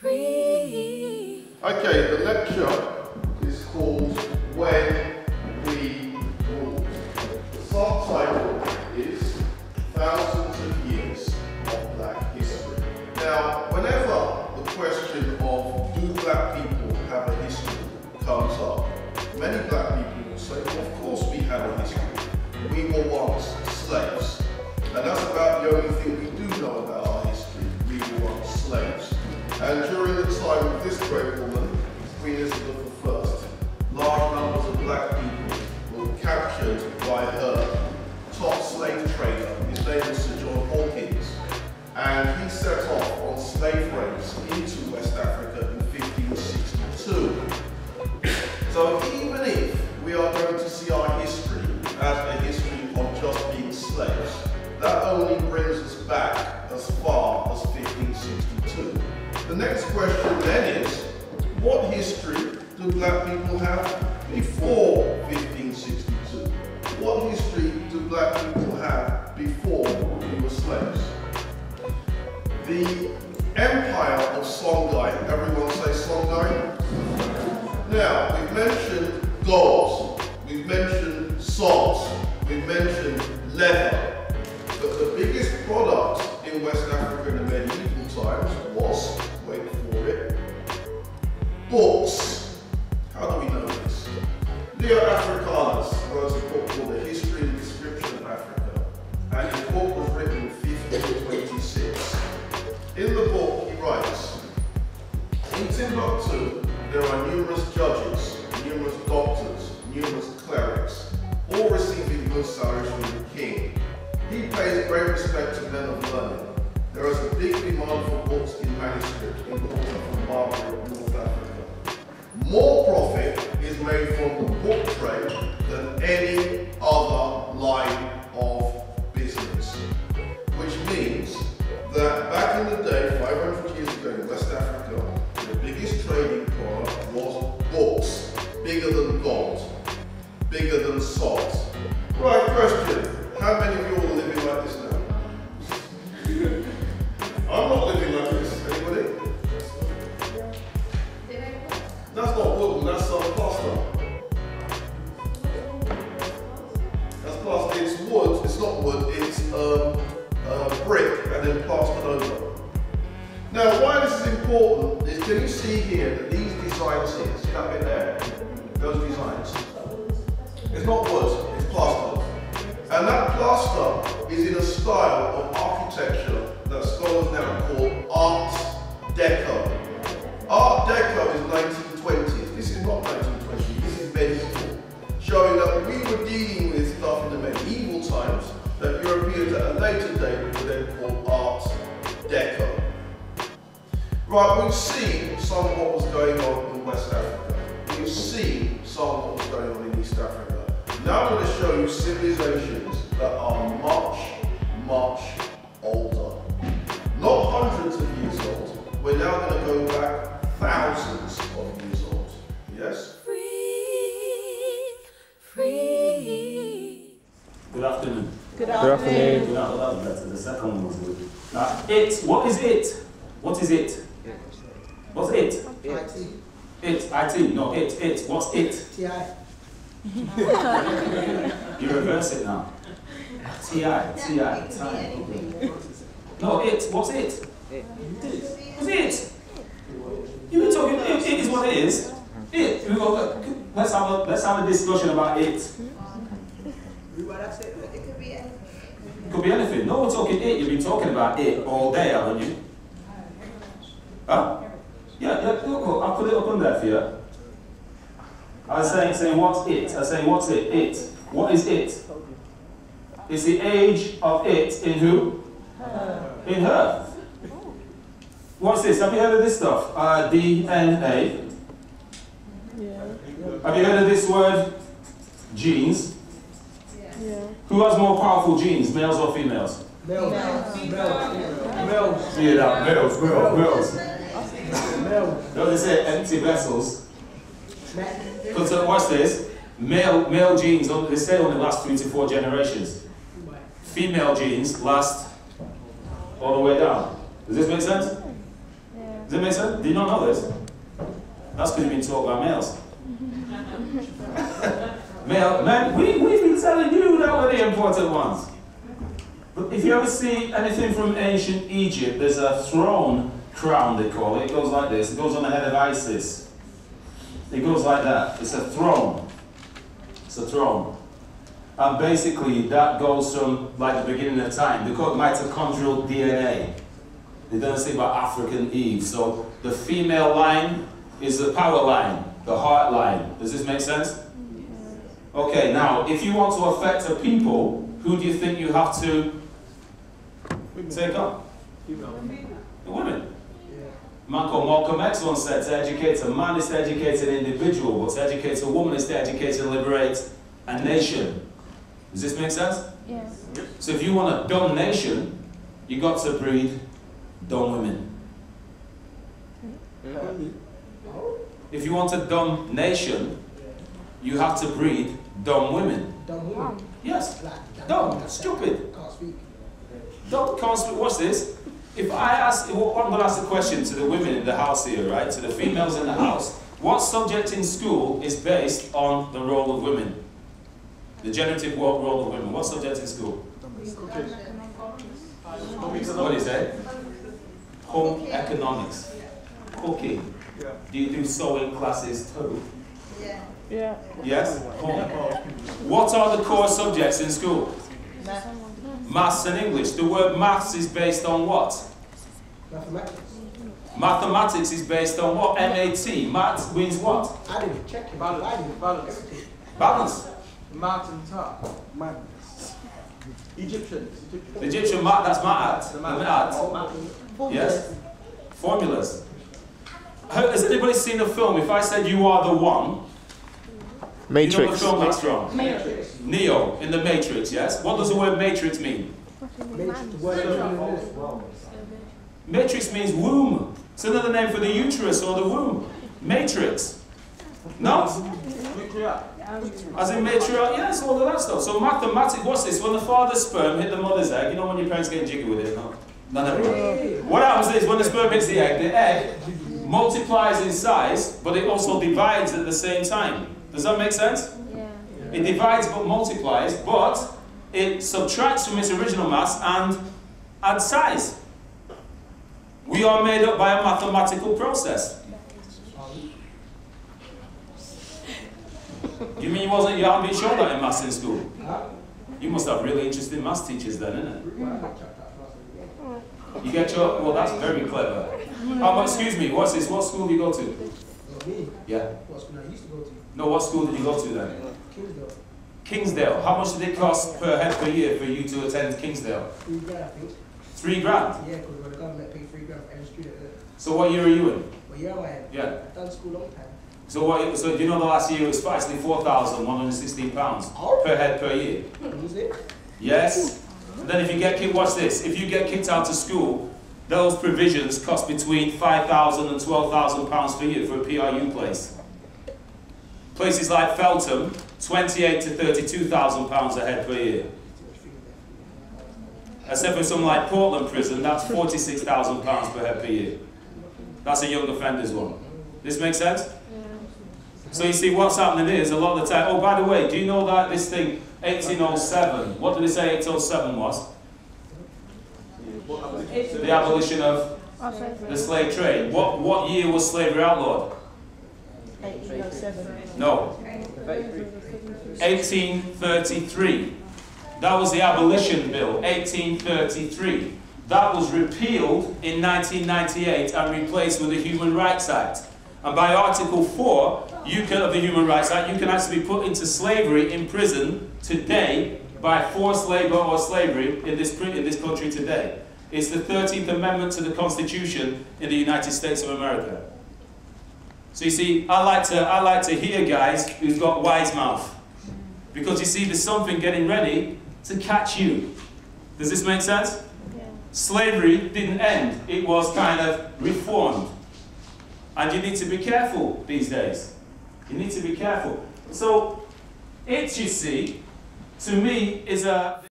free. Okay, the lecture is called When We Ruled. The subtitle is Thousands of Years of Black History. Now, whenever the question of do black people have a history comes up, many black people will say, well, of course we have a history. We were once slaves. And that's about the only thing we do know about our history. We were once slaves. And during the time of this great woman, Queen Elizabeth I, large numbers of black people were captured by her top slave trader. His name was Sir John Hawkins. And he set off on slave raids into West Africa in 1562. So even if we are going to see our history as a history of just being slaves, that only brings us back as far as 1562. The next question then is, what history do black people have before 1562? What history do black people have before we were slaves? The Empire of Songhai, everyone say Songhai? Now, we've mentioned gold, we've mentioned salt, we've mentioned leather. But the biggest product in West Africa in the medieval times was, wait for it, books. How do we know this? Leo Africanus wrote a book called The History and Description of Africa, and his book was written in 1526. In the book he writes, in Timbuktu there are numerous judges, numerous doctors, numerous clerics, all receiving good salaries from the king. He pays great respect to men of learning. There is a big demand for books in manuscript imported from Margaret, North Africa. More profit is made from the book trade than any other line of business. Which means that back in the day, 500 years ago in West Africa, the biggest trading product was books. Bigger than gold, bigger than salt. Right, question. How many of you are living like this now? I'm not living like this. Anybody? That's not wood, that's plaster. That's plaster. It's wood. It's not wood. It's brick and then plastered over. Now, why this is important is, can you see here that these designs here, see that bit there? Those designs. It's not wood. It's plaster. And that plaster is in a style of architecture that scholars now call Art Deco. Art Deco is 1920s. This is not 1920s, this is medieval. Showing that we were dealing with stuff in the medieval times that Europeans at a later date would then call Art Deco. Right, we've seen some of what was going on in West Africa. We've seen some of what was going on in East Africa. Now I'm going to show you civilizations that are much, much older. Not hundreds of years old. We're now going to go back thousands of years old. Yes? Free, free. Good afternoon. Good afternoon. Good afternoon. That's the second one was good. Now, it. What is it? What is it? What's it? IT. It. IT. No, it. It. What's it? TI. You reverse it now. TI. TI. No, it. What's it? What's it? You were talking. It is what it is. It. Let's have a discussion about it. It could be anything. It could be anything. No, we're talking it. You've been talking about it all day, haven't you? Huh? Yeah. Look, I'll put it up on there for you. I was saying what's it? I was saying what's it? It. What is it? It's the age of it in who? Her. In her. What's this? Have you heard of this stuff? DNA. Yeah. Have you heard of this word? Genes. Yeah. Who has more powerful genes, males or females? Males. See that? Males. Don't they say empty vessels? Because watch this. Male genes, they say only last 3 to 4 generations. Female genes last all the way down. Does this make sense? Yeah. Does it make sense? Do you not know this? That's because you've been taught by males. Men, we've been telling you that we're the important ones. But if you ever see anything from ancient Egypt, there's a throne crown, they call it. It goes like this. It goes on the head of Isis. It goes like that. It's a throne. It's a throne. And basically, that goes from like the beginning of time. They call it mitochondrial DNA. They don't say about African Eve. So the female line is the power line, the heart line. Does this make sense? Okay, now, if you want to affect a people, who do you think you have to take up? The women. A man called Malcolm X once said, to educate a man is to educate an individual, but to educate a woman is to educate and liberate a nation. Does this make sense? Yes. So if you want a dumb nation, you got to breed dumb women. If you want a dumb nation, you have to breed dumb women. Dumb woman. Yes. Dumb. Stupid. Can't speak. Dumb. Can't speak. Watch this. If I ask, I'm going to ask a question to the women in the house here, right? To the females in the house. What subject in school is based on the role of women? The generative role of women. What subject in school? What do you say? Home economics. Cooking. Do you do sewing classes too? Yeah. Yeah. Yes? Home. What are the core subjects in school? Maths and English. The word maths is based on what? Mathematics. Mathematics is based on what? MAT. Math means what? I didn't check it. Balance. Balance. Math and tar. Egyptians. The Egyptian math, that's math. The math. Yes. Formulas. Has anybody seen the film? If I said you are the one, Matrix. you know the film that's from? Matrix. Neo in the Matrix, yes? What does the word matrix mean? Matrix means womb. It's another name for the uterus or the womb. Matrix. No? As in matriarch, yes, all of that stuff. So mathematics, what's this? When the father's sperm hit the mother's egg, you know when your parents get jiggy with it, no? What happens is when the sperm hits the egg multiplies in size, but it also divides at the same time. Does that make sense? Yeah. It divides but multiplies, but it subtracts from its original mass and adds size. We are made up by a mathematical process. You mean you haven't been shown that in maths in school? You must have really interesting maths teachers then, innit? You get your, well that's very clever. Excuse me, what's this? What school do you go to? Me? Yeah. What school I used to go to? No, what school did you go to then? Kingsdale. Kingsdale. How much did it cost per head per year for you to attend Kingsdale? $3 grand, I think. $3 grand? Yeah, because the government paid $3 grand for every student. So what year are you in? What year am I in? Yeah. I've done school long time. So do you know the last year it was actually £4,116 per head per year? Was it? Yes. And then if you get kicked, watch this, if you get kicked out of school, those provisions cost between £5,000 and £12,000 per year for a PRU place. Places like Feltham, £28,000 to £32,000 a head per year. Except for something like Portland Prison, that's £46,000 per head per year. That's a young offenders one. This makes sense? So you see what's happening is a lot of the time, oh by the way, do you know that this thing, 1807, what did they say 1807 was? The abolition of the slave trade. What year was slavery outlawed? 1807. No. 1833. That was the abolition bill, 1833. That was repealed in 1998 and replaced with the Human Rights Act. And by Article 4 of the Human Rights Act, you can actually be put into slavery in prison today by forced labor or slavery in this country today. It's the 13th Amendment to the Constitution in the United States of America. So you see, I like to hear guys who've got wise mouth. Because you see, there's something getting ready to catch you. Does this make sense? Yeah. Slavery didn't end. It was kind of reformed. And you need to be careful these days. You need to be careful. So, it, you see, to me, is a...